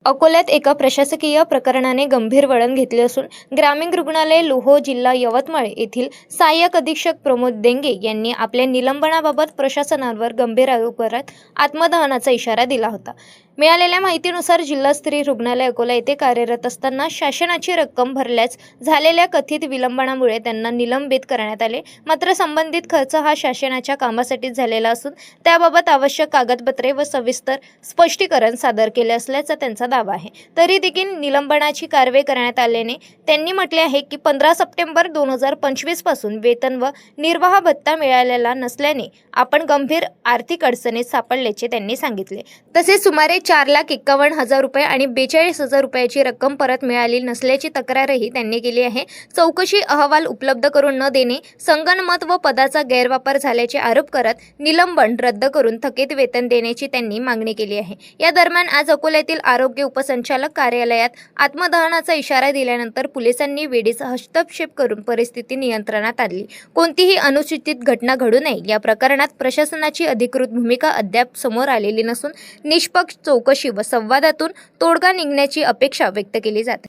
अकोल्यात एका प्रशासकीय प्रकरणाने गंभीर वळण घेतले असून ग्रामीण रुग्णालय लोहो जिल्हा यवतमाळ येथील सहाय्यक अधीक्षक प्रमोद देंगे यांनी आपल्या निलंबनाबाबत प्रशासनावर गंभीर आरोप करत आत्मदहनाचा इशारा दिला होता। मिळालेल्या माहितीनुसार जिल्हा स्त्री रुग्णालय अकोला येथे कार्यरत असताना शासनाची रक्कम भरल्यास झालेल्या कथित विलंबनामुळे त्यांना निलंबित करण्यात आले। मात्र संबंधित खर्च हा शासनाच्या कामासाठीच झालेला असून त्याबाबत आवश्यक कागदपत्रे व सविस्तर स्पष्टीकरण सादर केले असल्याचा त्यांचा दावा आहे। तरी देखील निलंबनाची कारवाई करण्यात आल्याने त्यांनी म्हटले आहे की 15 सप्टेंबर 2025 पासून वेतन व निर्वाह भत्ता मिळालेला नसल्याने आपण गंभीर आर्थिक अडचणीत सापडल्याचे त्यांनी सांगितले। तसेच सुमारे 4,51,000 रुपये आणि 42,000 रुपयाची रक्कम परत मिळाली नसल्याची तक्रारही त्यांनी केली आहे। चौकशी अहवाल उपलब्ध करून न देणे, संगनमत व पदाचा गैरवापर झाल्याचे आरोप करत निलंबन रद्द करून थकीत वेतन देण्याची त्यांनी मागणी केली आहे। या दरम्यान आज अकोल्यातील आरोग्य उपसंचालक कार्यालयात आत्मदहनाचा इशारा दिल्यानंतर पोलिसांनी वेळीच हस्तक्षेप करून परिस्थिती नियंत्रणात आणली। कोणतीही अनुचित घटना घडू नये या प्रकरणात प्रशासनाची अधिकृत भूमिका अद्याप समोर आलेली नसून निष्पक्ष चौकशी व संवादातून तोडगा निघण्याची अपेक्षा व्यक्त केली जाते।